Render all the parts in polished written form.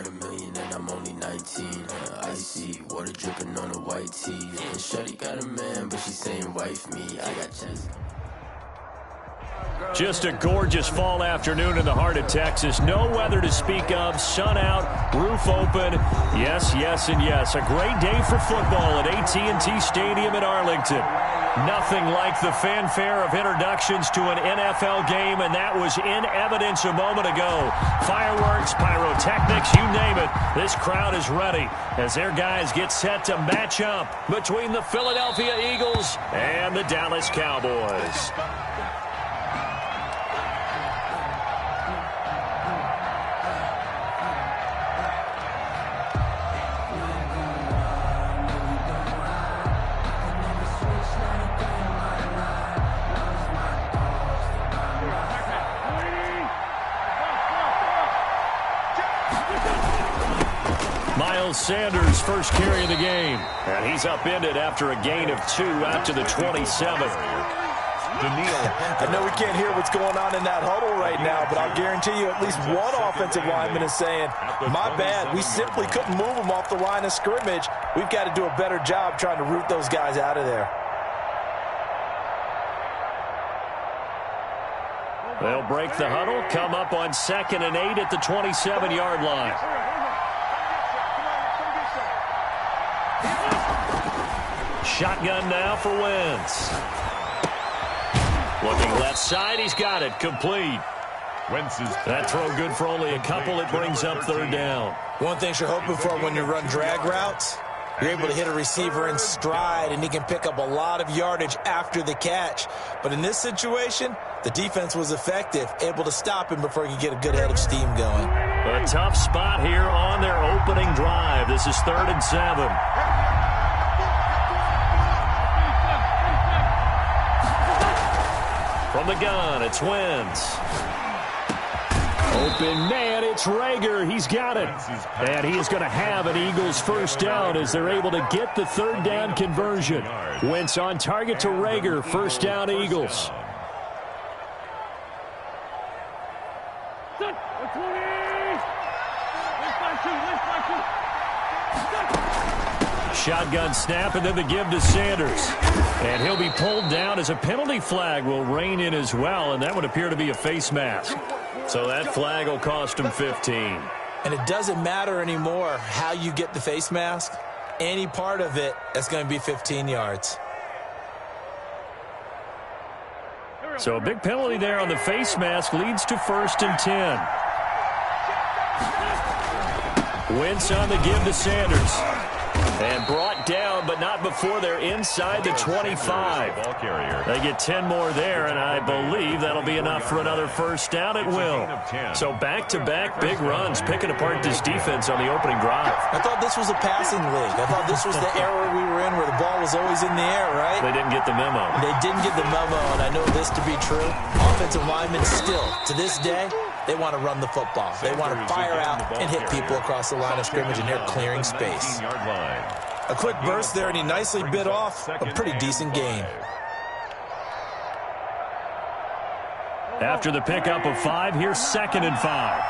got a million and I'm only 19. Icy, water dripping on a white tee. And Shawty got a man, but she saying wife me. I got chest. Just a gorgeous fall afternoon in the heart of Texas. No weather to speak of. Sun out, roof open. Yes, yes, and yes. A great day for football at AT&T Stadium in Arlington. Nothing like the fanfare of introductions to an NFL game, and that was in evidence a moment ago. Fireworks, pyrotechnics, you name it. This crowd is ready as their guys get set to match up between the Philadelphia Eagles and the Dallas Cowboys. Sanders first carry of the game, and he's upended after a gain of 2 out to the 27. I know we can't hear what's going on in that huddle right now, but I'll guarantee you at least one offensive lineman is saying, my bad, we simply couldn't move them off the line of scrimmage. We've got to do a better job trying to root those guys out of there. They'll break the huddle, come up on 2nd and 8 at the 27-yard line. Shotgun now for Wentz. Looking left side, he's got it, complete. That throw good for only a couple. It brings up 3rd down. One thing you're hoping for when you run drag routes, you're able to hit a receiver in stride, and he can pick up a lot of yardage after the catch. But in this situation, the defense was effective, able to stop him before he could get a good head of steam going. A tough spot here on their opening drive. This is 3rd and 7. From the gun, it's Wentz. Open man, it's Rager. He's got it. And he is going to have an Eagles first down as they're able to get the 3rd down conversion. Wentz on target to Rager. First down, Eagles. Shotgun snap, and then the give to Sanders. And he'll be pulled down as a penalty flag will rein in as well, and that would appear to be a face mask. So that flag will cost him 15. And it doesn't matter anymore how you get the face mask. Any part of it, that's going to be 15 yards. So a big penalty there on the face mask leads to 1st and 10. Wentz on the give to Sanders. And brought down, but not before they're inside the 25. They get 10 more there, and I believe that'll be enough for another first down. It will. So back-to-back big runs, picking apart this defense on the opening drive. I thought this was a passing league. I thought this was the era we were in where the ball was always in the air, right? They didn't get the memo. They didn't get the memo, and I know this to be true. Offensive linemen still, to this day, they want to run the football. They want to fire out and hit people across the line of scrimmage, and they're clearing space. A quick burst there, and he nicely bit off a pretty decent gain. After the pickup of 5, here's 2nd and 5.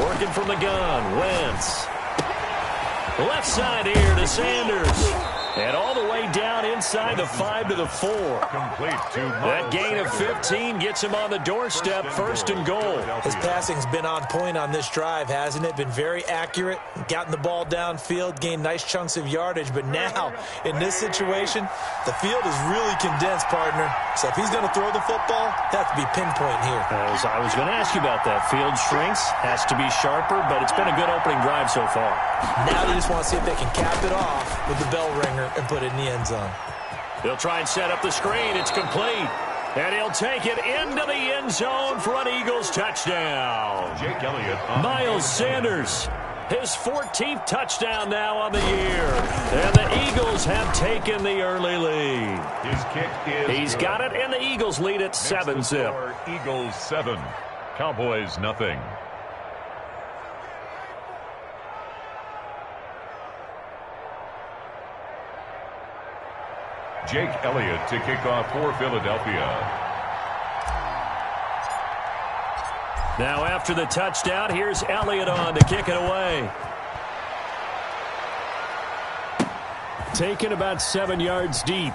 Working from the gun, Wentz. Left side here to Sanders. And all the way down inside the 5 to the 4. That gain of 15 gets him on the doorstep, 1st and goal. His passing's been on point on this drive, hasn't it? Been very accurate, gotten the ball downfield, gained nice chunks of yardage. But now, in this situation, the field is really condensed, partner. So if he's going to throw the football, that has to be pinpoint here. As I was going to ask you about that. Field shrinks, has to be sharper, but it's been a good opening drive so far. Now they just want to see if they can cap it off with the bell ringer and put it in the end zone. They'll try and set up the screen. It's complete. And he'll take it into the end zone for an Eagles touchdown. Jake Elliott. Miles Sanders, his 14th touchdown now on the year. And the Eagles have taken the early lead. His kick is He's got it, and the Eagles lead at 7-zip. Eagles 7, Cowboys nothing. Jake Elliott to kick off for Philadelphia. Now after the touchdown, here's Elliott on to kick it away. Taken about 7 yards deep.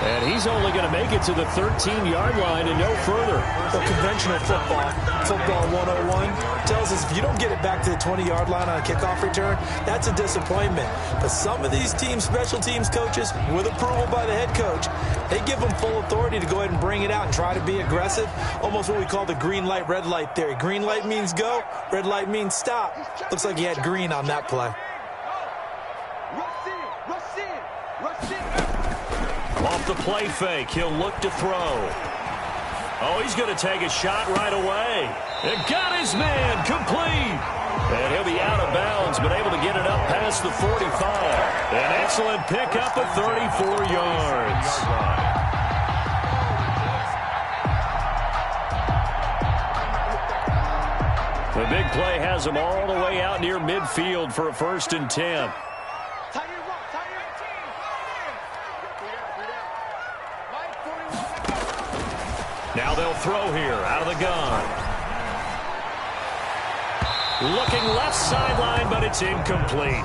And he's only going to make it to the 13-yard line and no further. Well, conventional football 101, tells us if you don't get it back to the 20-yard line on a kickoff return, that's a disappointment. But some of these teams, special teams coaches, with approval by the head coach, they give them full authority to go ahead and bring it out and try to be aggressive. Almost what we call the green light, red light theory. Green light means go, red light means stop. Looks like he had green on that play. Off the play fake, he'll look to throw. Oh, he's going to take a shot right away. It got his man complete. And he'll be out of bounds, but able to get it up past the 45. An excellent pickup of 34 yards. The big play has him all the way out near midfield for a 1st and 10. Now they'll throw here out of the gun. Looking left sideline, but it's incomplete.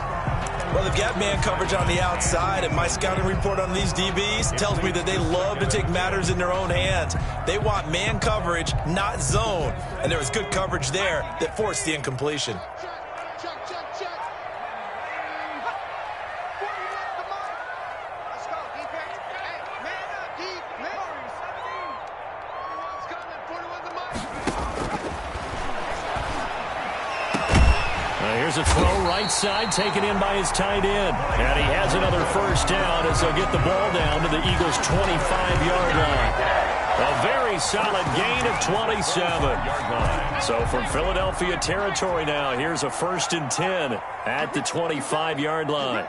Well, they've got man coverage on the outside, and my scouting report on these DBs tells me that they love to take matters in their own hands. They want man coverage, not zone. And there was good coverage there that forced the incompletion. Here's a throw right side taken in by his tight end. And he has another 1st down as they'll get the ball down to the Eagles' 25-yard line. A very solid gain of 27. So from Philadelphia territory now, here's a 1st and 10 at the 25-yard line.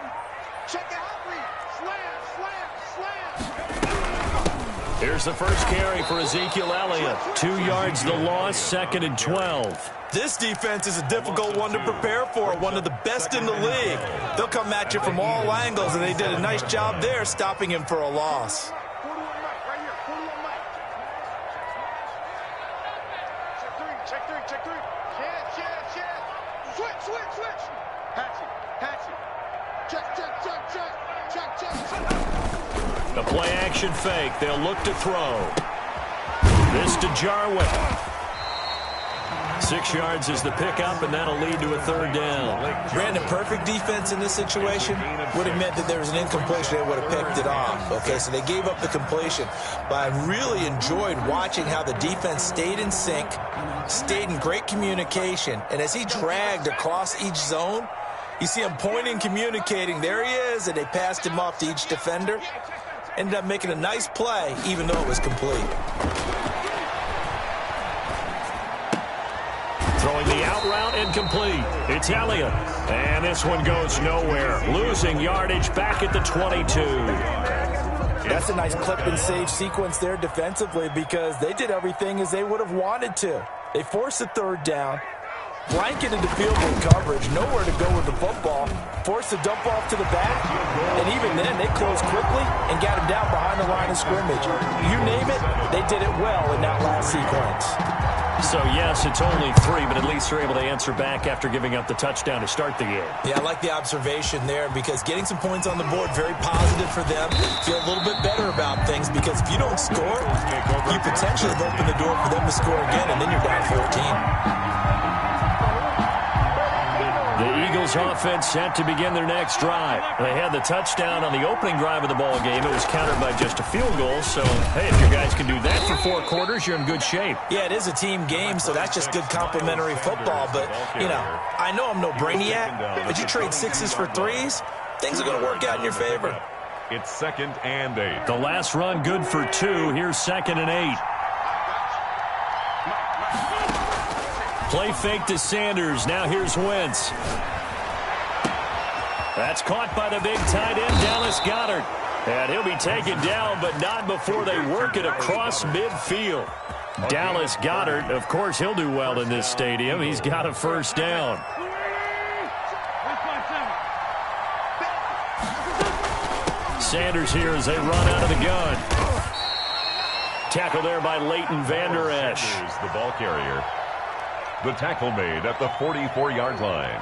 Here's the first carry for Ezekiel Elliott. 2 yards the loss, 2nd and 12. This defense is a difficult one to prepare for, one of the best in the league. They'll come at you from all angles, and they did a nice job there stopping him for a loss. The play-action fake. They'll look to throw. This to Jarwin. 6 yards is the pickup, and that'll lead to a 3rd down. Brandon, perfect defense in this situation would have meant that there was an incompletion. They would have picked it off. Okay, so they gave up the completion. But I really enjoyed watching how the defense stayed in sync, stayed in great communication, and as he dragged across each zone, you see him pointing, communicating. There he is, and they passed him off to each defender. Ended up making a nice play, even though it was complete. Throwing the out route incomplete. It's Elliott. And this one goes nowhere. Losing yardage back at the 22. That's a nice clip and save sequence there defensively because they did everything as they would have wanted to. They forced the 3rd down, blanketed the field with coverage, nowhere to go with the football, forced the dump off to the back, and even then they closed quickly and got him down behind the line of scrimmage. You name it, they did it well in that last sequence. So, yes, it's only 3, but at least they're able to answer back after giving up the touchdown to start the game. Yeah, I like the observation there because getting some points on the board, very positive for them. Feel a little bit better about things because if you don't score, you potentially have opened the door for them to score again, and then you're down 14. The Eagles offense set to begin their next drive. They had the touchdown on the opening drive of the ball game. It was countered by just a field goal. So, hey, if you guys can do that for 4 quarters, you're in good shape. Yeah, it is a team game, so that's just good complimentary football. But, you know, I know I'm no brainiac, but you trade 6s for 3s, things are going to work out in your favor. It's 2nd and 8. The last run good for 2. Here's 2nd and 8. Play fake to Sanders. Now here's Wentz. That's caught by the big tight end, Dallas Goedert. And he'll be taken down, but not before they work it across midfield. Dallas Goedert, of course, he'll do well in this stadium. He's got a 1st down. Sanders here as they run out of the gun. Tackle there by Leighton Vander Esch. Sanders, the ball carrier. The tackle made at the 44-yard line.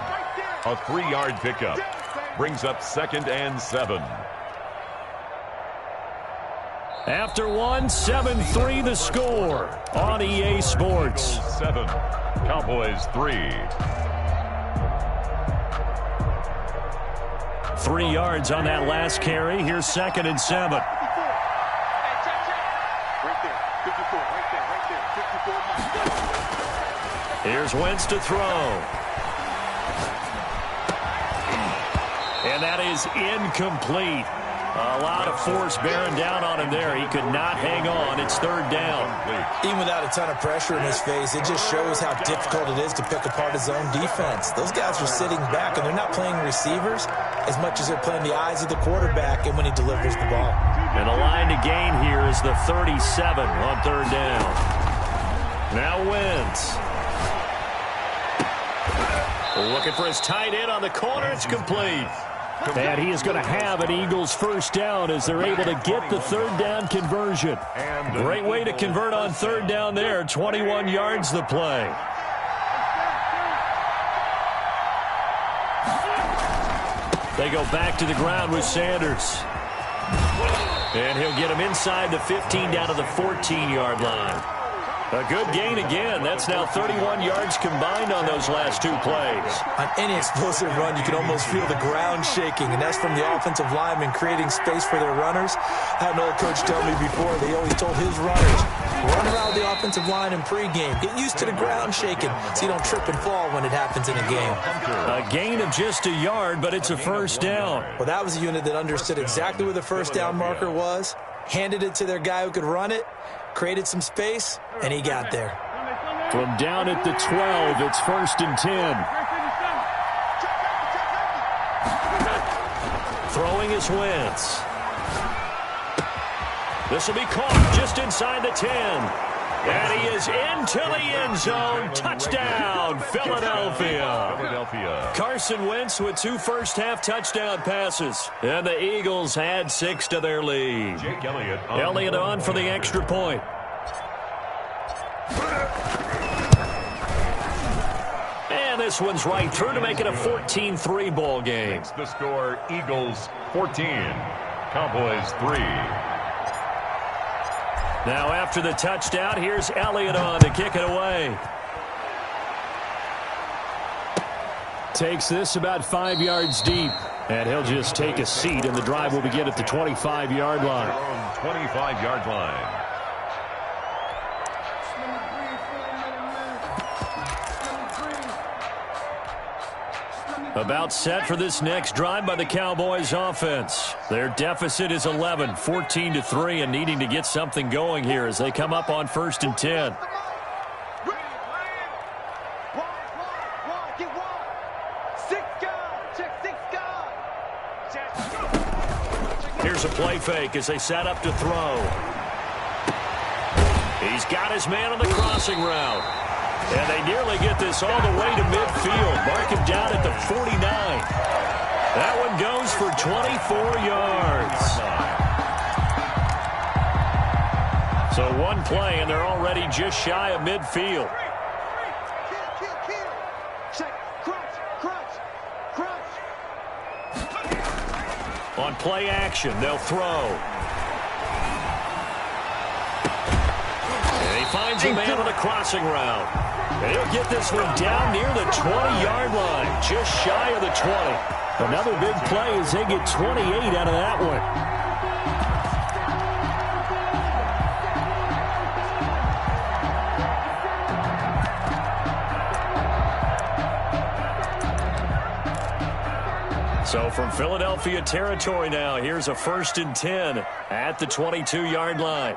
A 3-yard pickup. Brings up 2nd and 7. After 7-3 the score on EA Sports. 7, Cowboys 3. 3 yards on that last carry. Here's 2nd and 7. Here's Wentz to throw. And that is incomplete. A lot of force bearing down on him there. He could not hang on. It's 3rd down. Even without a ton of pressure in his face, it just shows how difficult it is to pick apart his own defense. Those guys are sitting back, and they're not playing receivers as much as they're playing the eyes of the quarterback and when he delivers the ball. And the line to gain here is the 37 on 3rd down. Now Wentz. Looking for his tight end on the corner. It's complete. And he is going to have an Eagles first down as they're able to get the 3rd down conversion. Great way to convert on 3rd down there. 21 yards the play. They go back to the ground with Sanders. And he'll get him inside the 15 down to the 14-yard line. A good gain again. That's now 31 yards combined on those last 2 plays. On any explosive run, you can almost feel the ground shaking, and that's from the offensive linemen creating space for their runners. I had an old coach tell me before, they always told his runners, run around the offensive line in pregame. Get used to the ground shaking so you don't trip and fall when it happens in a game. A gain of just a yard, but it's a first down. Well, that was a unit that understood exactly where the first down marker was, handed it to their guy who could run it, created some space, and he got there. From down at the 12, it's 1st and 10. Throwing is Wentz. This will be caught just inside the 10. And he is into the end zone. Touchdown, Philadelphia. Carson Wentz with 2 first-half touchdown passes. And the Eagles add 6 to their lead. Jake Elliott on for the extra point. And this one's right through to make it a 14-3 ball game. Makes the score Eagles 14, Cowboys 3. Now after the touchdown, here's Elliott on to kick it away. Takes this about 5 yards deep. And he'll just take a seat, and the drive will begin at the 25-yard line. 25-yard line. About set for this next drive by the Cowboys offense. Their deficit is 11, 14-3, and needing to get something going here as they come up on 1st and 10. Here's a play fake as they set up to throw. He's got his man on the crossing route. And they nearly get this all the way to midfield. Mark him down at the 49. That one goes for 24 yards. So 1 play, and they're already just shy of midfield. On play action, they'll throw. And he finds a man on the crossing route. And he'll get this one down near the 20-yard line, just shy of the 20. Another big play as they get 28 out of that one. So from Philadelphia territory now, here's a 1st and 10 at the 22-yard line.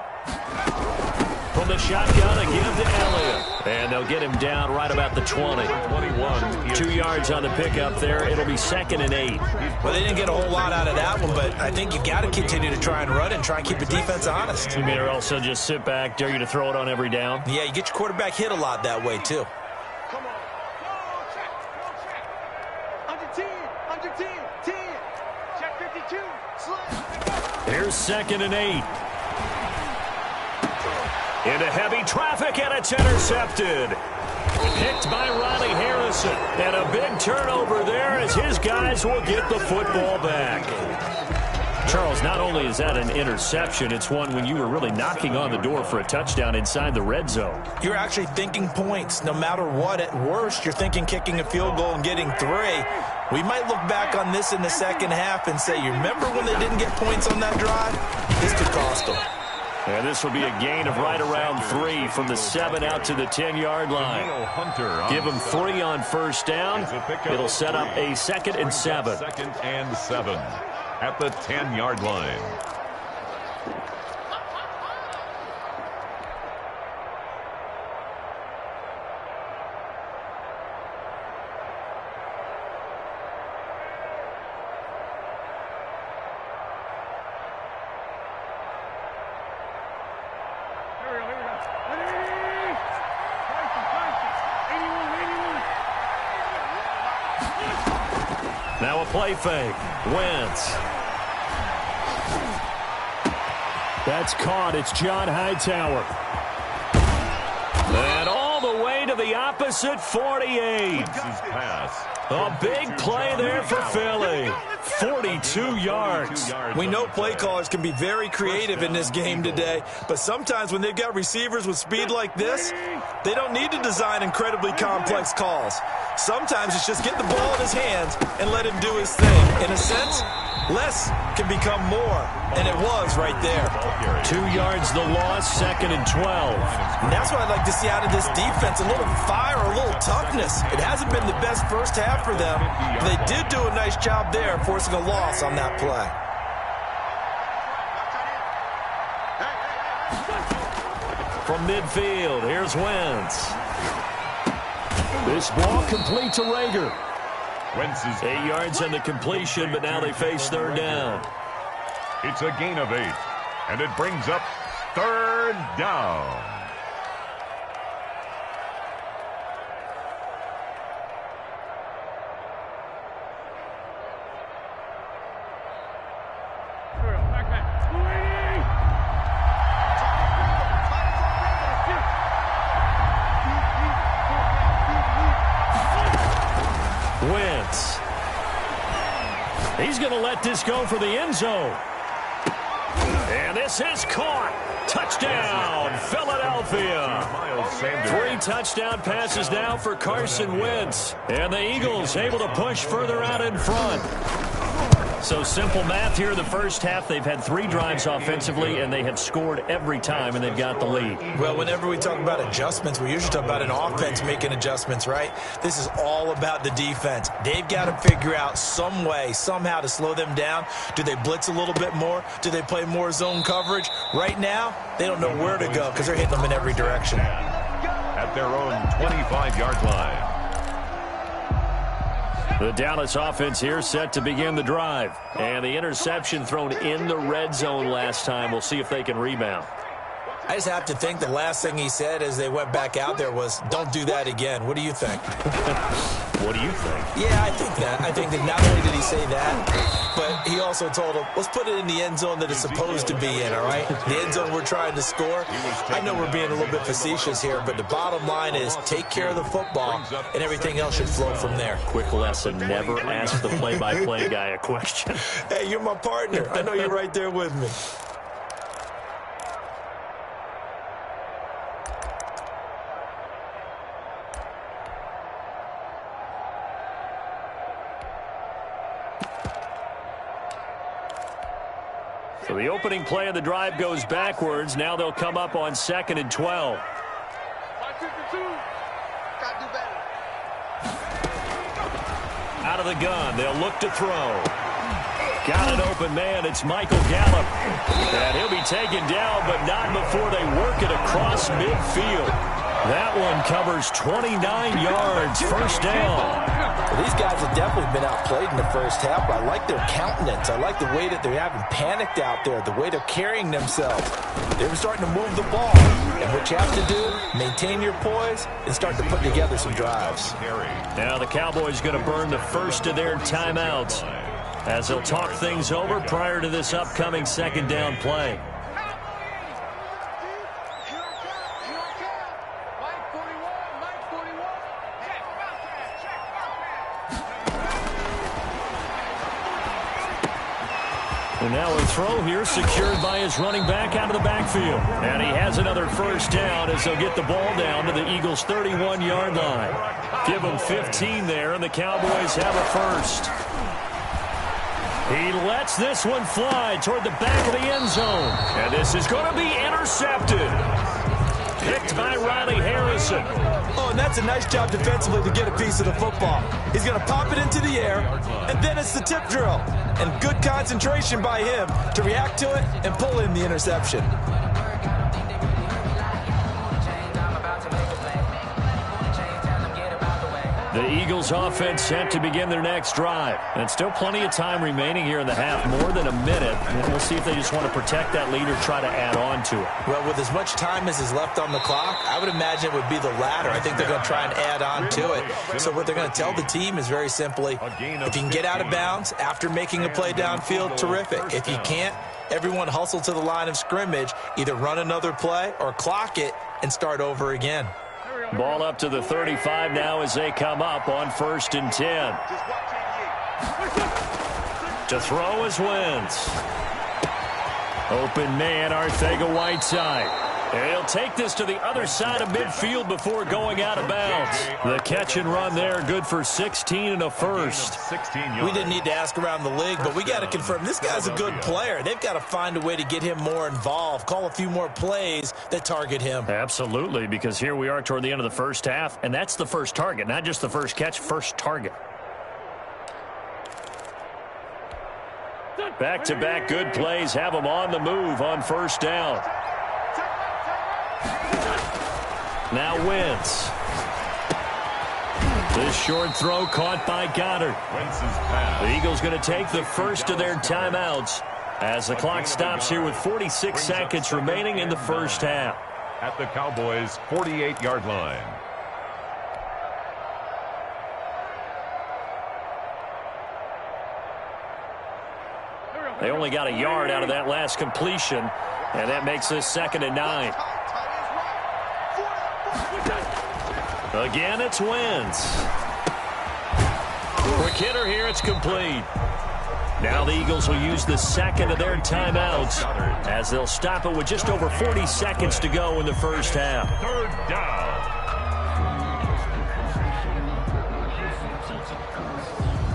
From the shotgun, a give to Elliott. And they'll get him down right about the 20. 21. 2 yards on the pickup there. It'll be 2nd and 8. Well, they didn't get a whole lot out of that one, but I think you got to continue to try and run it and try and keep the defense honest. You mean or also just sit back, dare you to throw it on every down? Yeah, you get your quarterback hit a lot that way, too. Come on. Check. Under 10. 10. Check 52. Slide. Here's 2nd and 8. Into heavy traffic, and it's intercepted. Picked by Riley Harrison. And a big turnover there as his guys will get the football back. Charles, not only is that an interception, it's one when you were really knocking on the door for a touchdown inside the red zone. You're actually thinking points. No matter what, at worst, you're thinking kicking a field goal and getting 3. We might look back on this in the second half and say, you remember when they didn't get points on that drive? This could cost them. And this will be a gain of right around 3 from the 7 out to the 10-yard line. Give them 3 on first down. It'll set up a 2nd and 7. 2nd and 7 at the 10-yard line. Now a play fake. Wentz. That's caught. It's John Hightower. And all the way to the opposite 48. A big play there for Philly. 42 yards. We know play callers can be very creative in this game today, but sometimes when they've got receivers with speed like this, they don't need to design incredibly complex calls. Sometimes it's just get the ball in his hands and let him do his thing. In a sense, less can become more, and it was right there. 2 yards the loss, 2nd and 12. And that's what I'd like to see out of this defense, a little fire, a little toughness. It hasn't been the best first half for them, but they did do a nice job there forcing a loss on that play. From midfield, here's Wentz. This ball complete to Rager. 8 yards on the completion, but now they face 3rd down. It's a gain of 8, and it brings up 3rd down. Wentz. He's going to let this go for the end zone. And this is caught. Touchdown, Philadelphia. 3 touchdown passes now for Carson Wentz. And the Eagles able to push further out in front. So simple math here in the first half. They've had 3 drives offensively, and they have scored every time, and they've got the lead. Well, whenever we talk about adjustments, we usually talk about an offense making adjustments, right? This is all about the defense. They've got to figure out some way, somehow to slow them down. Do they blitz a little bit more? Do they play more zone coverage? Right now, they don't know where to go because they're hitting them in every direction. At their own 25-yard line. The Dallas offense here set to begin the drive. And the interception thrown in the red zone last time. We'll see if they can rebound. I just have to think the last thing he said as they went back out there was, don't do that again. What do you think? What do you think? Yeah, I think that. I think that not only did he say that, but he also told him, let's put it in the end zone that it's supposed to be in, all right? The end zone we're trying to score. I know we're being a little bit facetious here, but the bottom line is take care of the football, and everything else should flow from there. Quick lesson, never ask the play-by-play guy a question. Hey, you're my partner. I know you're right there with me. So the opening play of the drive goes backwards. Now they'll come up on 2nd and 12. Out of the gun. They'll look to throw. Got an open man. It's Michael Gallup. And he'll be taken down, but not before they work it across midfield. That one covers 29 yards. First down. Well, these guys have definitely been outplayed in the first half, but I like their countenance. I like the way that they haven't panicked out there, the way they're carrying themselves. They're starting to move the ball. And what you have to do, maintain your poise and start to put together some drives. Now the Cowboys going to burn the first of their timeouts. as they'll talk things over prior to this upcoming second down play. And now a throw here secured by his running back out of the backfield. And he has another first down as they'll get the ball down to the Eagles' 31-yard line. Give them 15 there, and the Cowboys have a first. He lets this one fly toward the back of the end zone. And this is going to be intercepted. Picked by Riley Harrison. Oh, and that's a nice job defensively to get a piece of the football. He's going to pop it into the air, and then it's the tip drill. And good concentration by him to react to it and pull in the interception. The Eagles offense set to begin their next drive. And still plenty of time remaining here in the half, more than a minute. And we'll see if they just want to protect that lead or try to add on to it. Well, with as much time as is left on the clock, I would imagine it would be the latter. I think they're going to try and add on to it. So what they're going to tell the team is very simply, if you can get out of bounds after making a play downfield, terrific. If you can't, everyone hustle to the line of scrimmage, either run another play or clock it and start over again. Ball up to the 35 now as they come up on 1st and 10. To throw is Wentz. Open man, Arcega-Whiteside. He'll take this to the other side of midfield before going out of bounds. The catch and run there, good for 16 and a first. We didn't need to ask around the league, but we got to confirm this guy's a good player. They've got to find a way to get him more involved, call a few more plays that target him. Absolutely, because here we are toward the end of the first half, and that's the first target, not just the first catch, first target. Back-to-back good plays have them on the move on 1st down. Now Wentz. This short throw caught by Goddard. The Eagles going to take the first of their timeouts as the clock stops here with 46 seconds remaining in the first half. At the Cowboys' 48-yard line. They only got a yard out of that last completion, and that makes this 2nd and 9. Again, it's Wentz. Quick hitter here, it's complete. Now the Eagles will use the second of their timeouts as they'll stop it with just over 40 seconds to go in the first half. 3rd down.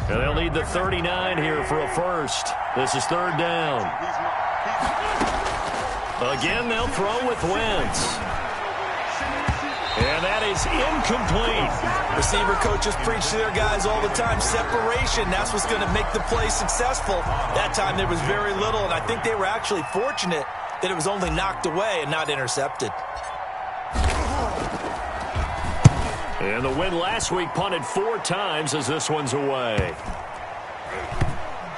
And they'll need the 39 here for a first. This is 3rd down. Again, they'll throw with Wentz. And that is incomplete. Receiver coaches preach to their guys all the time. Separation, that's what's going to make the play successful. That time there was very little, and I think they were actually fortunate that it was only knocked away and not intercepted. And the win last week punted 4 times as this one's away.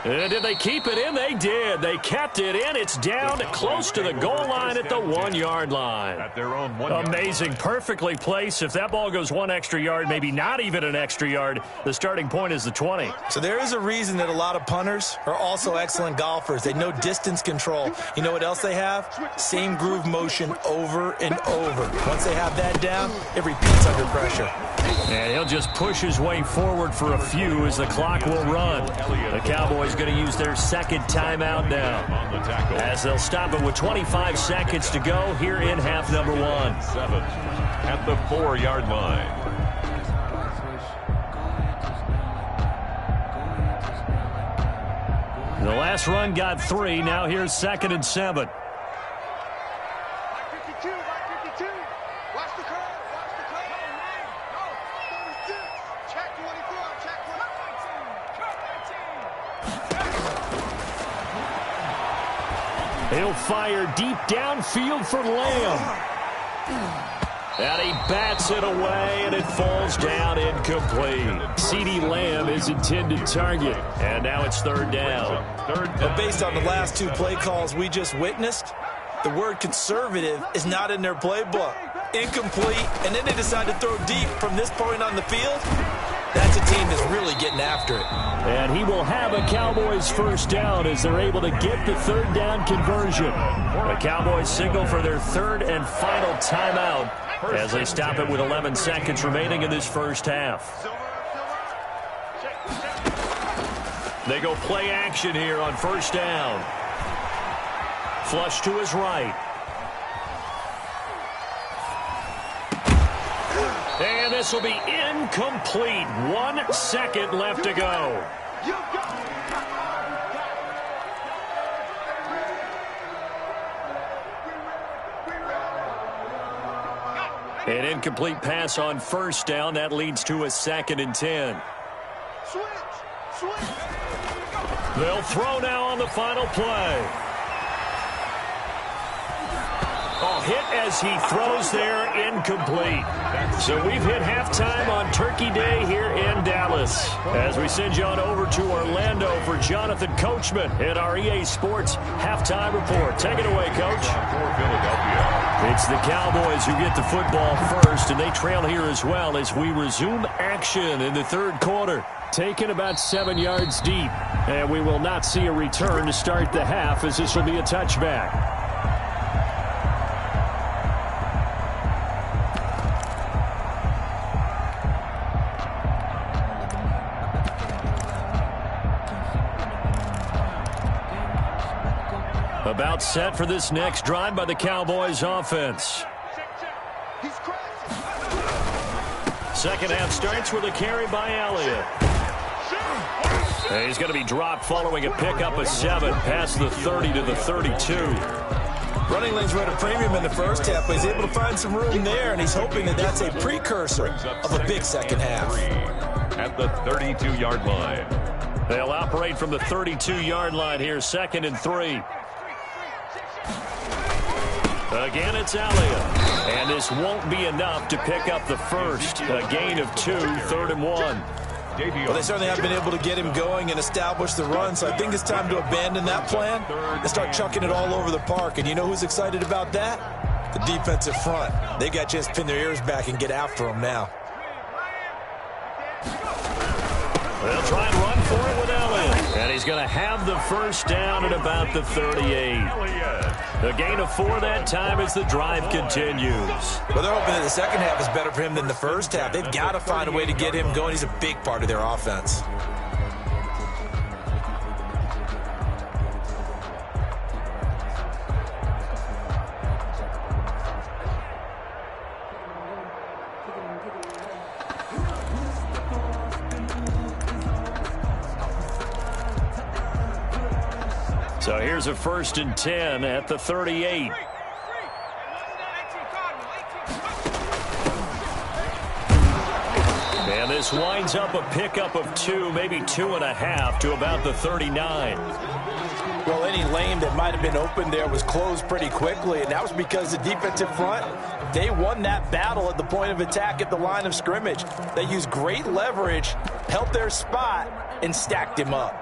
And did they keep it in? They did. They kept it in. It's down close to the goal line at the 1-yard line. At their own 1-yard Amazing. line. Perfectly placed. If that ball goes 1 extra yard, maybe not even an extra yard, the starting point is the 20. So there is a reason that a lot of punters are also excellent golfers. They know distance control. You know what else they have? Same groove motion over and over. Once they have that down, it repeats under pressure. And he'll just push his way forward for a few as the clock will run. The Cowboys going to use their 2nd timeout now as they'll stop it with 25 seconds to go here in half number 1. 7 at the 4-yard line. The last run got 3. Now here's 2nd and 7. He'll fire deep downfield for Lamb. And he bats it away, and it falls down incomplete. CeeDee Lamb is intended target. And now it's 3rd down. But based on the last 2 play calls we just witnessed, the word conservative is not in their playbook. Incomplete, and then they decide to throw deep from this point on the field. That's a team that's really getting after it. And he will have a Cowboys first down as they're able to get the third down conversion. The Cowboys signal for their third and final timeout as they stop it with 11 seconds remaining in this first half. They go play action here on first down. Flush to his right. And this will be incomplete. 1 second left to go. An incomplete pass on first down. That leads to a 2nd and 10. They'll throw now on the final play. Oh, hit as he throws there, incomplete. So we've hit halftime on Turkey Day here in Dallas. As we send you on over to Orlando for Jonathan Coachman in our EA Sports Halftime Report. Take it away, Coach. It's the Cowboys who get the football first, and they trail here as well as we resume action in the third quarter. Taken about 7 yards deep, and we will not see a return to start the half as this will be a touchback. About set for this next drive by the Cowboys offense. Second half starts with a carry by Elliott. And he's going to be dropped following a pickup of 7 past the 30 to the 32. Running lanes were at a premium in the first half, but he's able to find some room there, and he's hoping that that's a precursor of a big second half. At the 32-yard line. They'll operate from the 32-yard line here, 2nd and 3. Again, it's Elliott. And this won't be enough to pick up the first. A gain of 2, 3rd and 1. Well, they certainly have been able to get him going and establish the run, so I think it's time to abandon that plan and start chucking it all over the park. And you know who's excited about that? The defensive front. They got a chance to pin their ears back and get after him now. They'll try and run for it with Elliott. And he's going to have the first down at about the 38. A gain of 4 that time as the drive continues. Well, they're hoping that the second half is better for him than the first half. They've got to find a way to get him going. He's a big part of their offense. So here's a 1st and 10 at the 38. And this winds up a pickup of 2, maybe 2.5 to about the 39. Well, any lane that might have been open there was closed pretty quickly, and that was because the defensive front, they won that battle at the point of attack at the line of scrimmage. They used great leverage, held their spot, and stacked him up.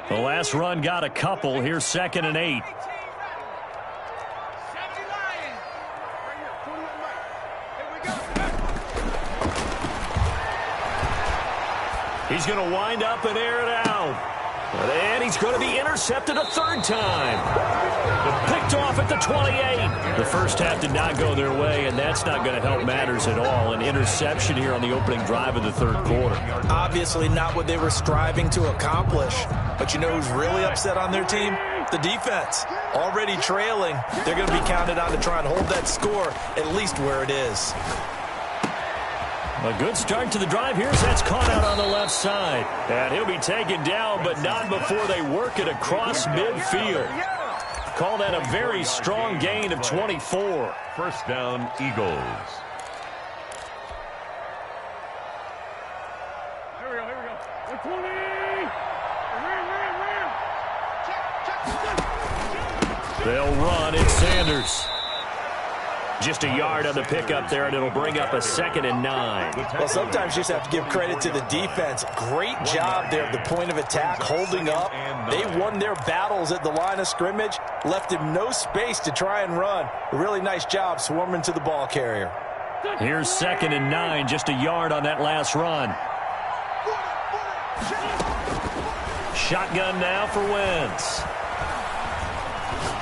The last run got a couple. Here's 2nd and 8. He's going to wind up and air it out. And he's going to be intercepted a 3rd time. Picked off at the 28. The first half did not go their way, and that's not going to help matters at all. An interception here on the opening drive of the 3rd quarter. Obviously not what they were striving to accomplish. But you know who's really upset on their team? The defense. Already trailing. They're going to be counted on to try and hold that score at least where it is. A good start to the drive. Here's that's caught out on the left side. And he'll be taken down, but not before they work it across midfield. Call that a very strong gain of 24. First down, Eagles. Here we go. 120. They'll run. It's Sanders. Just a yard on the pickup there, and it'll bring up a 2nd and 9. Well, sometimes you just have to give credit to the defense. Great job there at the point of attack, holding up. They won their battles at the line of scrimmage, left him no space to try and run. A really nice job swarming to the ball carrier. Here's 2nd and 9, just a yard on that last run. Shotgun now for Wentz.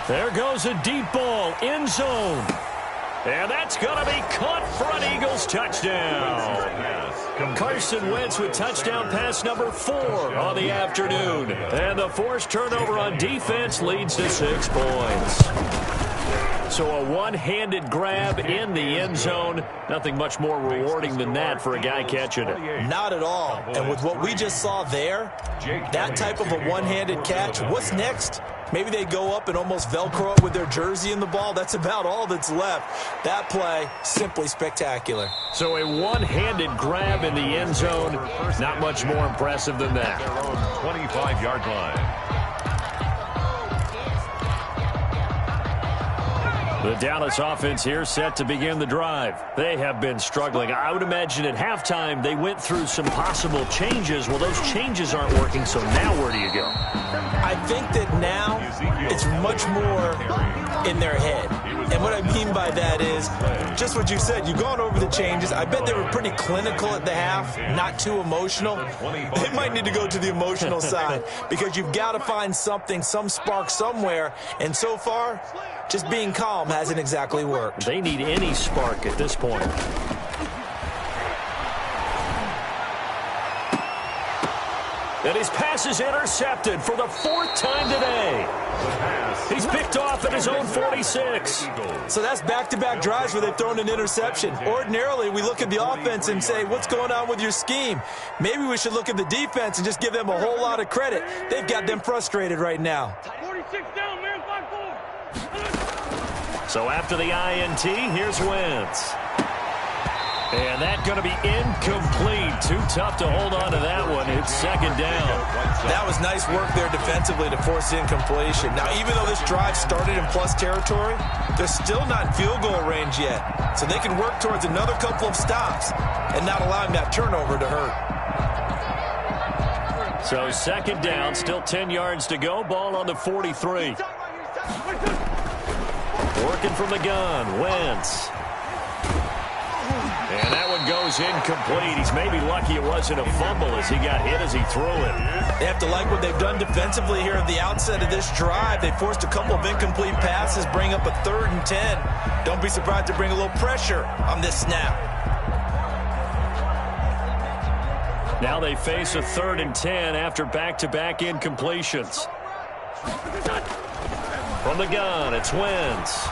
There goes a deep ball, end zone. And that's going to be caught for an Eagles touchdown. Carson Wentz with touchdown pass number 4 on the afternoon. And the forced turnover on defense leads to 6 points. So a one-handed grab in the end zone. Nothing much more rewarding than that for a guy catching it. Not at all. And with what we just saw there, that type of a one-handed catch, what's next? Maybe they go up and almost Velcro up with their jersey in the ball. That's about all that's left. That play, simply spectacular. So a one-handed grab in the end zone. Not much more impressive than that. 25-yard line. The Dallas offense here set to begin the drive. They have been struggling. I would imagine at halftime they went through some possible changes. Well, those changes aren't working, so now where do you go? I think that now it's much more in their head. And what I mean by that is just what you said. You've gone over the changes. I bet they were pretty clinical at the half, not too emotional. They might need to go to the emotional side because you've got to find something, some spark somewhere. And so far, just being calm hasn't exactly worked. They need any spark at this point. And his pass is intercepted for the 4th time today. He's picked off at his own 46. So that's back-to-back drives where they've thrown an interception. Ordinarily, we look at the offense and say, what's going on with your scheme? Maybe we should look at the defense and just give them a whole lot of credit. They've got them frustrated right now. 46 down, man, 5-4. So after the INT, here's Wentz. And that's going to be incomplete. Too tough to hold on to that one. It's 2nd down. That was nice work there defensively to force incompletion. Now, even though this drive started in plus territory, they're still not in field goal range yet. So they can work towards another couple of stops and not allowing that turnover to hurt. So 2nd down, still 10 yards to go. Ball on the 43. Working from the gun, Wentz. And that one goes incomplete. He's maybe lucky it wasn't a fumble as he got hit as he threw it. They have to like what they've done defensively here at the outset of this drive. They forced a couple of incomplete passes, bring up a 3rd and 10. Don't be surprised to bring a little pressure on this snap. Now they face a 3rd and 10 after back-to-back incompletions. From the gun, it's Wentz.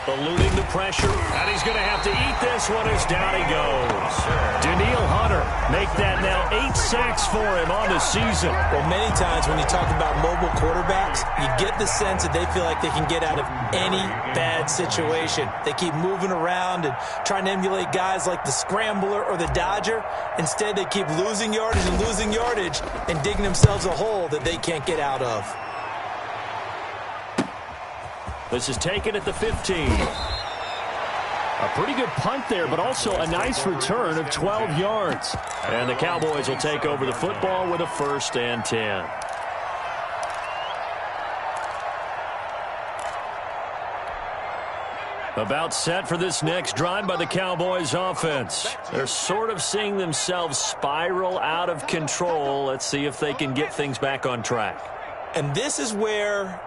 Eluding the pressure, and he's going to have to eat this one as down he goes. Daniil Hunter make that now 8 sacks for him on the season. Well, many times when you talk about mobile quarterbacks, you get the sense that they feel like they can get out of any bad situation. They keep moving around and trying to emulate guys like the Scrambler or the Dodger. Instead, they keep losing yardage and digging themselves a hole that they can't get out of. This is taken at the 15. A pretty good punt there, but also a nice return of 12 yards. And the Cowboys will take over the football with a 1st and 10. About set for this next drive by the Cowboys offense. They're sort of seeing themselves spiral out of control. Let's see if they can get things back on track. And this is where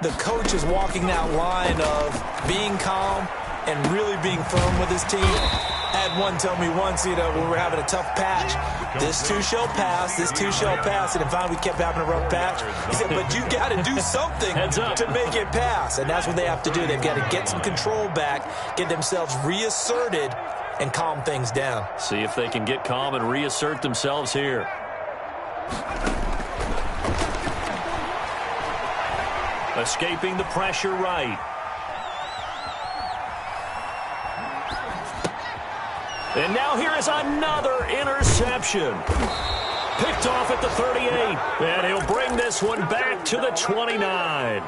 the coach is walking that line of being calm and really being firm with his team. I had one tell me once, when we were having a tough patch, this too shall pass, this too shall pass. And finally we kept having a rough patch. He said, but you got to do something to make it pass. And that's what they have to do. They've got to get some control back, get themselves reasserted, and calm things down. See if they can get calm and reassert themselves here. Escaping the pressure right. And now here is another interception. Picked off at the 38. And he'll bring this one back to the 29.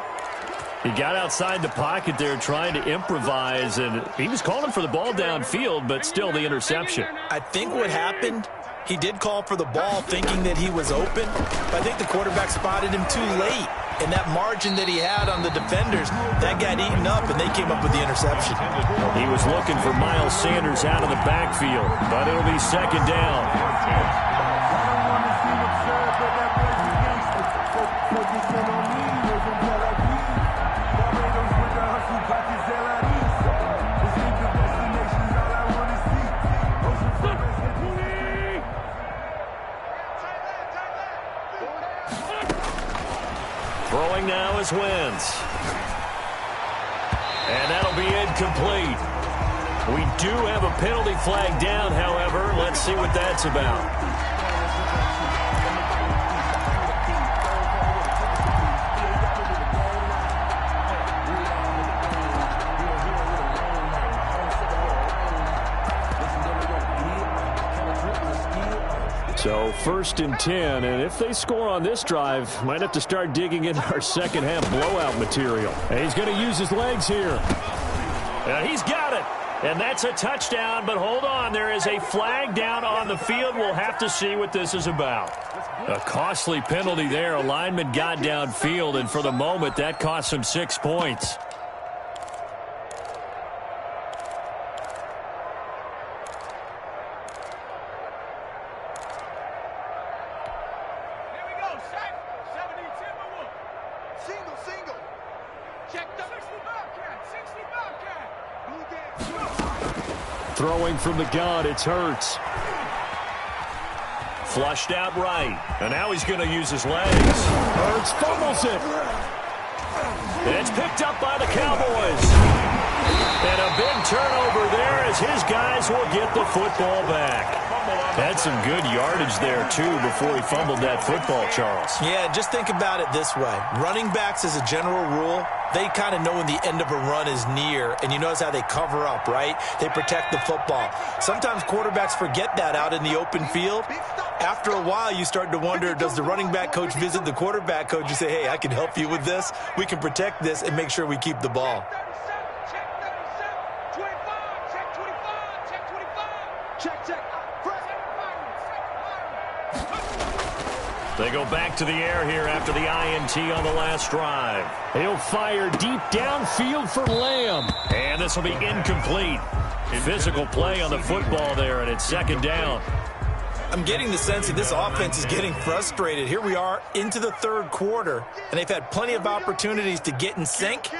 He got outside the pocket there trying to improvise, and he was calling for the ball downfield, but still the interception. I think what happened, he did call for the ball thinking that he was open, but I think the quarterback spotted him too late. And that margin that he had on the defenders, that got eaten up, and they came up with the interception. He was looking for Miles Sanders out of the backfield, but it'll be second down. Throwing now is Wentz. And that'll be incomplete. We do have a penalty flag down, however. Let's see what that's about. So 1st and 10, and if they score on this drive, might have to start digging into our second half blowout material. And he's going to use his legs here. He's got it. And that's a touchdown, but hold on. There is a flag down on the field. We'll have to see what this is about. A costly penalty there. A lineman got downfield, and for the moment, that cost him 6 points. Throwing from the gun, it's Hurts. Flushed out right. And now he's going to use his legs. Hurts fumbles it. And it's picked up by the Cowboys. And a big turnover there as his guys will get the football back. Had some good yardage there, too, before he fumbled that football, Charles. Yeah, just think about it this way. Running backs, as a general rule, they kind of know when the end of a run is near, and you notice how they cover up, right? They protect the football. Sometimes quarterbacks forget that out in the open field. After a while, you start to wonder, does the running back coach visit the quarterback coach and say, hey, I can help you with this. We can protect this and make sure we keep the ball. They go back to the air here after the INT on the last drive. He'll fire deep downfield for Lamb. And this will be incomplete. Physical play on the football there, and it's second down. I'm getting the sense that this offense is getting frustrated. Here we are into the third quarter, and they've had plenty of opportunities to get in sync.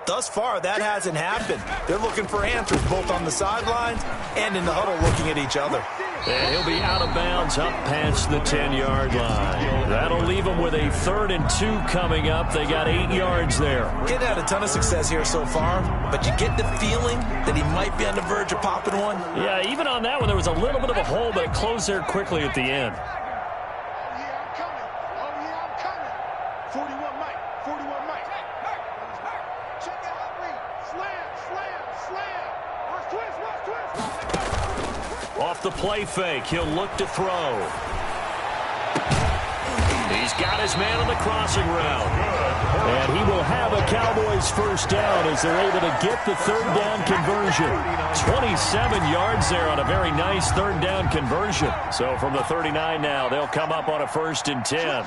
Thus far, that hasn't happened. They're looking for answers both on the sidelines and in the huddle looking at each other. And he'll be out of bounds up past the 10-yard line. That'll leave them with a 3rd and 2 coming up. They got 8 yards there. Kid had a ton of success here so far, but you get the feeling that he might be on the verge of popping one. Yeah, even on that one, there was a little bit of a hole, but it closed there quickly at the end. Off the play fake, he'll look to throw. He's got his man on the crossing route. And he will have a Cowboys first down as they're able to get the 3rd down conversion. 27 yards there on a very nice 3rd down conversion. So from the 39 now, they'll come up on a 1st and 10.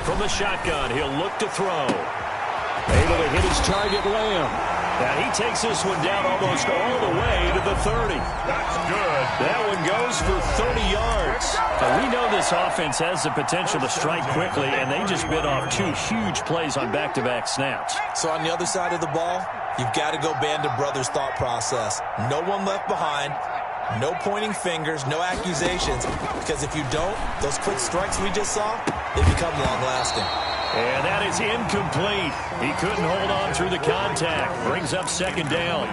From the shotgun, he'll look to throw. Able to hit his target, Lamb. Now he takes this one down almost all the way to the 30. That's good. That one goes for 30 yards. We know this offense has the potential to strike quickly, and they just bit off 2 huge plays on back-to-back snaps. So on the other side of the ball, you've got to go band of brothers thought process. No one left behind. No pointing fingers, no accusations, because if you don't, those quick strikes we just saw, they become long-lasting. And that is incomplete. He couldn't hold on through the contact. Brings up second down.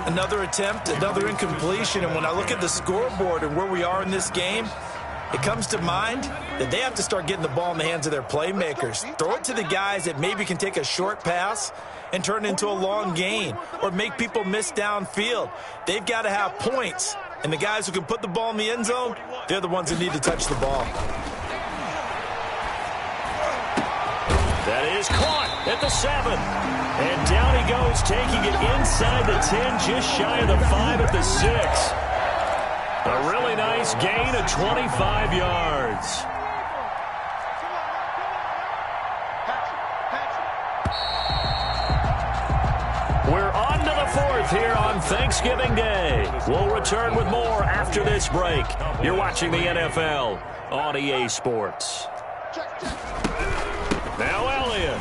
Another attempt, another incompletion, and when I look at the scoreboard and where we are in this game, it comes to mind that they have to start getting the ball in the hands of their playmakers. Throw it to the guys that maybe can take a short pass and turn it into a long gain or make people miss downfield. They've got to have points. And the guys who can put the ball in the end zone, they're the ones that need to touch the ball. That is caught at the 7. And down he goes, taking it inside the 10, just shy of the 5 at the 6. A really nice gain of 25 yards. We're on to the 4th here on Thanksgiving Day. We'll return with more after this break. You're watching the NFL on EA Sports. Now Elliott.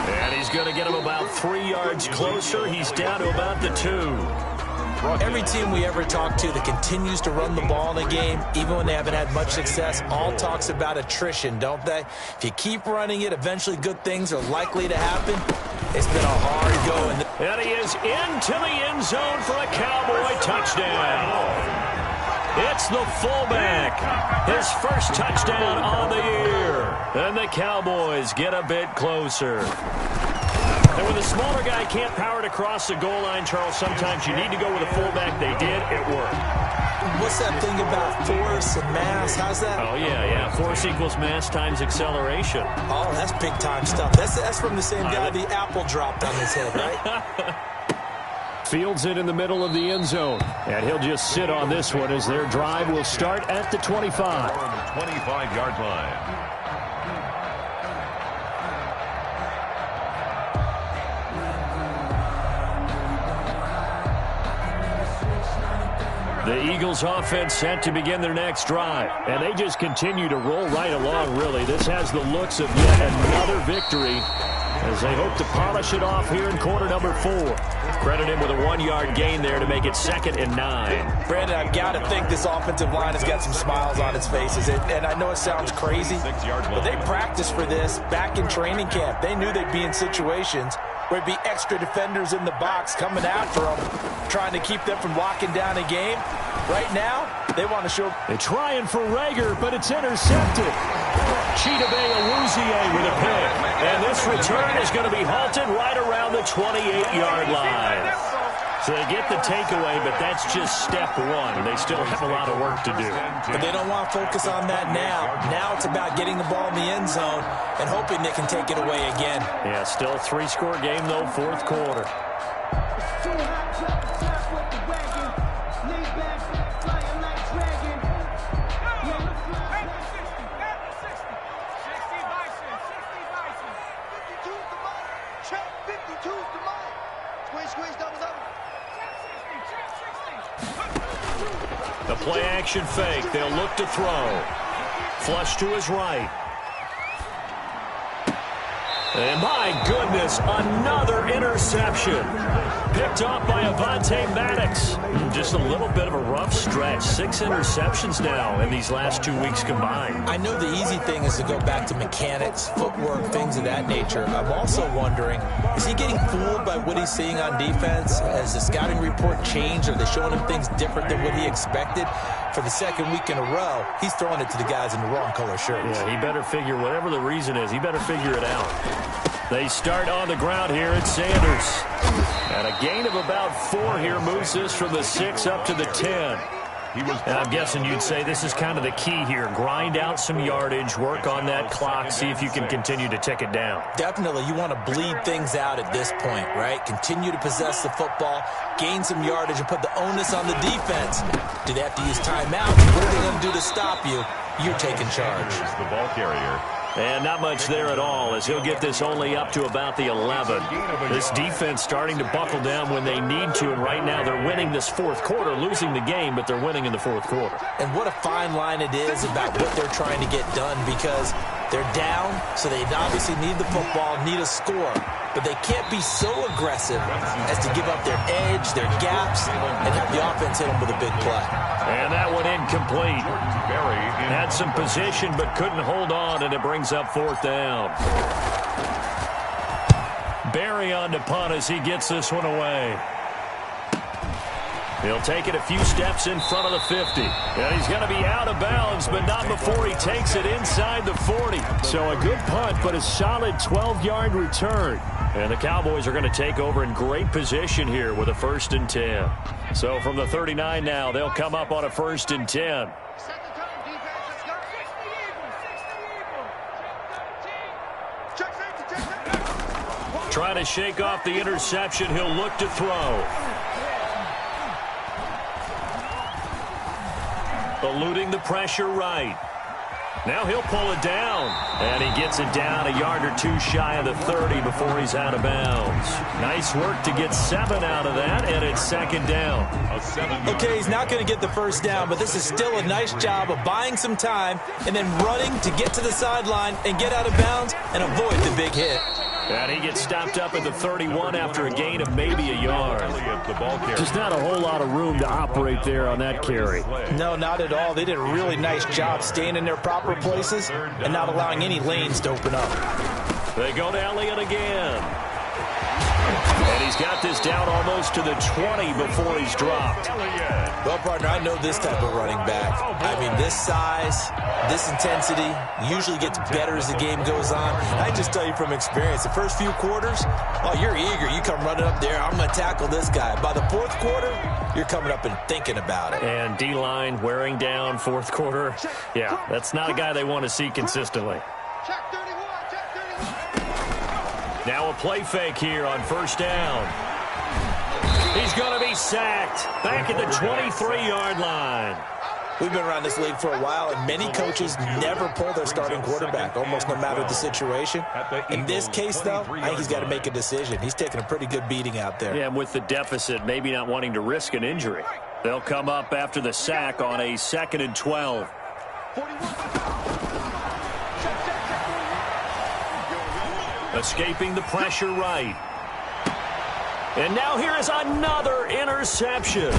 And he's going to get him about 3 yards closer. He's down to about the 2. Every team we ever talk to that continues to run the ball in a game, even when they haven't had much success, all talks about attrition, don't they? If you keep running it, eventually good things are likely to happen. It's been a hard go. And he is into the end zone for a Cowboy touchdown. It's the fullback. His first touchdown on the year. And the Cowboys get a bit closer. And when the smaller guy can't power it across the goal line, Charles, sometimes you need to go with a fullback. They did. It worked. What's that thing about force and mass? How's that? Oh, yeah. Force equals mass times acceleration. Oh, that's big-time stuff. That's from the same guy the apple dropped on his head, right? Fields it in the middle of the end zone. And he'll just sit on this one as their drive will start at the 25. 25-yard line. The Eagles offense set to begin their next drive. And they just continue to roll right along, really. This has the looks of yet another victory as they hope to polish it off here in quarter number 4. Credit him with a 1-yard gain there to make it 2nd and 9. Brandon, I've got to think this offensive line has got some smiles on its faces. And I know it sounds crazy, but they practiced for this back in training camp. They knew they'd be in situations where it'd be extra defenders in the box coming after them, trying to keep them from locking down a game. Right now, they want to show. They're trying for Rager, but it's intercepted. Chidobe Awuzie with a pick. And this return is going to be halted right around the 28-yard line. So they get the takeaway, but that's just step 1. They still have a lot of work to do. But they don't want to focus on that now. Now it's about getting the ball in the end zone and hoping they can take it away again. Yeah, still a 3-score game, though, 4th quarter. The play-action fake. They'll look to throw. Flush to his right. And my goodness, another interception. Picked off by Avonte Maddox. Just a little bit of a rough stretch. 6 interceptions now in these last 2 weeks combined. I know the easy thing is to go back to mechanics, footwork, things of that nature. I'm also wondering, is he getting fooled by what he's seeing on defense? Has the scouting report changed? Are they showing him things different than what he expected? For the 2nd week in a row, he's throwing it to the guys in the wrong color shirts. Yeah, he better figure, whatever the reason is, he better figure it out. They start on the ground here at Sanders. And a gain of about 4 here moves this from the 6 up to the 10. And I'm guessing you'd say this is kind of the key here. Grind out some yardage, work on that clock, see if you can continue to tick it down. Definitely. You want to bleed things out at this point, right? Continue to possess the football, gain some yardage, and put the onus on the defense. Do they have to use timeouts? What are they going to do to stop you? You're taking charge. The ball carrier. And not much there at all as he'll get this only up to about the 11. This defense starting to buckle down when they need to, and right now they're winning this 4th quarter, losing the game, but they're winning in the 4th quarter. And what a fine line it is about what they're trying to get done, because they're down, so they obviously need the football, need a score. But they can't be so aggressive as to give up their edge, their gaps, and have the offense hit them with a big play. And that one incomplete. Had some position but couldn't hold on, and it brings up 4th down. Barry on to punt as he gets this one away. He'll take it a few steps in front of the 50. And he's going to be out of bounds, but not before he takes it inside the 40. So a good punt, but a solid 12-yard return. And the Cowboys are going to take over in great position here with a 1st and 10. So from the 39 now, they'll come up on a 1st and 10. Trying to shake off the interception. He'll look to throw. Eluding the pressure right. Now he'll pull it down. And he gets it down a yard or two shy of the 30 before he's out of bounds. Nice work to get 7 out of that, and it's second down. Okay, he's not going to get the first down, but this is still a nice job of buying some time and then running to get to the sideline and get out of bounds and avoid the big hit. And he gets stopped up at the 31 after a gain of maybe a yard. Just not a whole lot of room to operate there on that carry. No, not at all. They did a really nice job staying in their proper places and not allowing any lanes to open up. They go to Elliott again. And he's got this down almost to the 20 before he's dropped. Well, partner, I know this type of running back. I mean, this size, this intensity usually gets better as the game goes on. I just tell you from experience, the first few quarters, oh, you're eager. You come running up there, I'm going to tackle this guy. By the fourth quarter, you're coming up and thinking about it. And D-line wearing down fourth quarter. Yeah, that's not a guy they want to see consistently. Now a play fake here on first down. He's going to be sacked back at the 23-yard line. We've been around this league for a while, and many coaches never pull their starting quarterback, almost no matter the situation. In this case, though, I think he's got to make a decision. He's taking a pretty good beating out there. Yeah, and with the deficit, maybe not wanting to risk an injury. They'll come up after the sack on a 2nd and 12. Escaping the pressure right. And now here is another interception.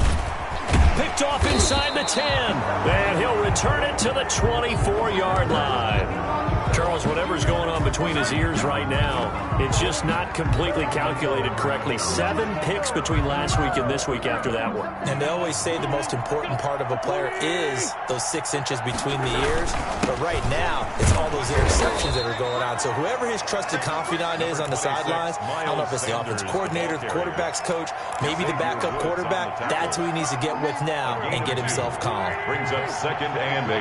Picked off inside the 10. And he'll return it to the 24-yard line. Charles, whatever's going on between his ears right now, it's just not completely calculated correctly. 7 picks between last week and this week after that one. And they always say the most important part of a player is those 6 inches between the ears. But right now, it's all those interceptions that are going on. So whoever his trusted confidant is on the sidelines, I don't know if it's the offensive coordinator, the quarterback's coach, maybe the backup quarterback, that's who he needs to get with now and get himself calm. Brings up 2nd and 8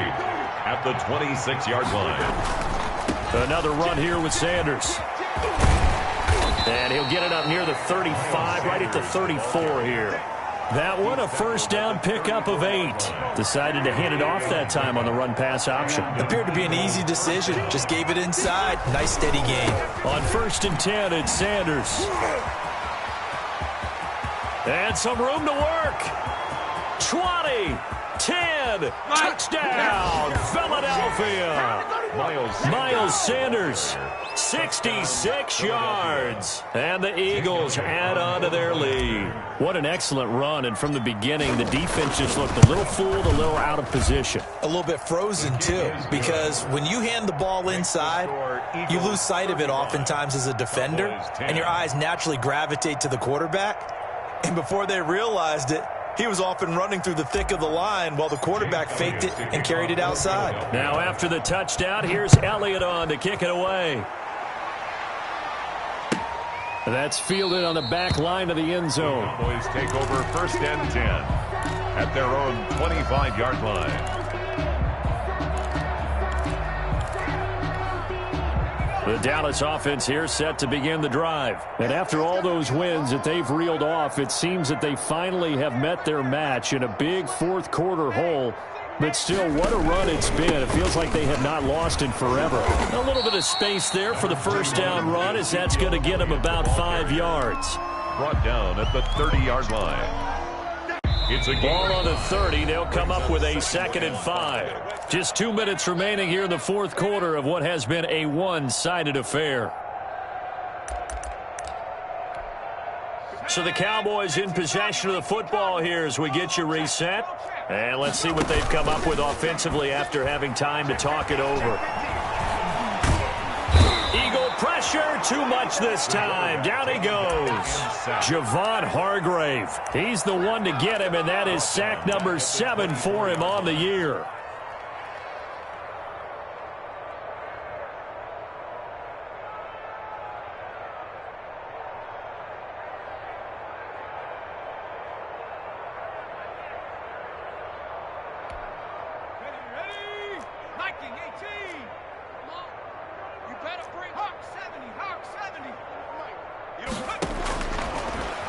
at the 26-yard line. Another run here with Sanders. And he'll get it up near the 35, right at the 34 here. That one, a first down pickup of 8. Decided to hand it off that time on the run-pass option. Appeared to be an easy decision. Just gave it inside. Nice, steady gain. On 1st and 10, it's Sanders. And some room to work. 20, 10, touchdown, Philadelphia. Miles Sanders, 66 yards. And the Eagles add on to their lead. What an excellent run. And from the beginning, the defense just looked a little fooled, a little out of position. A little bit frozen, too, because when you hand the ball inside, you lose sight of it oftentimes as a defender, and your eyes naturally gravitate to the quarterback. And before they realized it, he was off and running through the thick of the line while the quarterback faked it and carried it outside. Now after the touchdown, here's Elliott on to kick it away. That's fielded on the back line of the end zone. Cowboys take over 1st and 10 at their own 25-yard line. The Dallas offense here set to begin the drive. And after all those wins that they've reeled off, it seems that they finally have met their match in a big fourth quarter hole. But still, what a run it's been. It feels like they have not lost in forever. A little bit of space there for the first down run, as that's going to get them about 5 yards. Brought down at the 30-yard line. It's a ball on the 30. They'll come up with a 2nd and 5. Just 2 minutes remaining here in the fourth quarter of what has been a one-sided affair. So the Cowboys in possession of the football here as we get you reset. And let's see what they've come up with offensively after having time to talk it over. Eagle pressure, too much this time. Down he goes. Javon Hargrave. He's the one to get him, and that is sack number 7 for him on the year.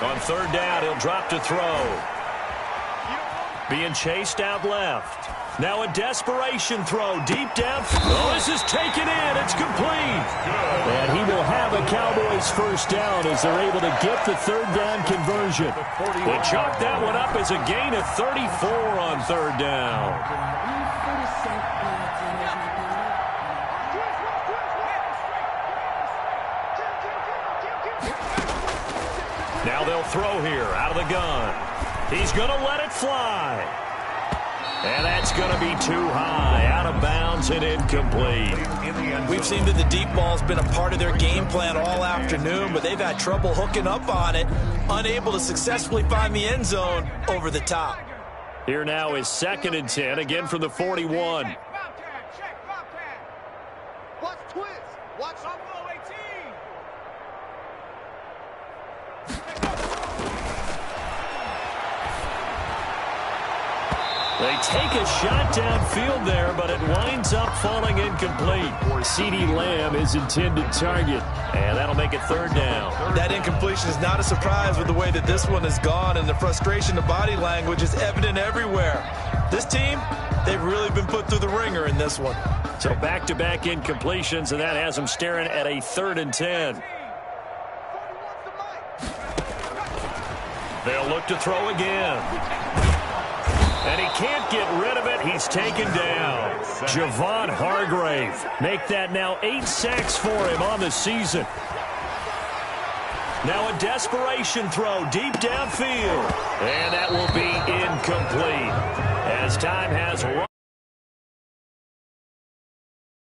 On third down, he'll drop to throw. Being chased out left. Now a desperation throw deep down. Oh, this is taken in. It's complete. And he will have a Cowboys first down as they're able to get the third down conversion. They chalk that one up as a gain of 34 on third down. Now they'll throw here out of the gun. He's going to let it fly. And that's going to be too high, out of bounds and incomplete. We've seen that the deep ball's been a part of their game plan all afternoon, but they've had trouble hooking up on it, unable to successfully find the end zone over the top. Here now is 2nd and 10, again from the 41. Watch twist. Watch on goal 18. They take a shot downfield there, but it winds up falling incomplete. CeeDee Lamb is intended target, and that'll make it third down. That incompletion is not a surprise with the way that this one has gone, and the frustration, the body language is evident everywhere. This team, they've really been put through the ringer in this one. So back-to-back incompletions, and that has them staring at a 3rd and 10. They'll look to throw again. And he can't get rid of it. He's taken down. Javon Hargrave. Make that now 8 sacks for him on the season. Now a desperation throw deep downfield. And that will be incomplete. As time has run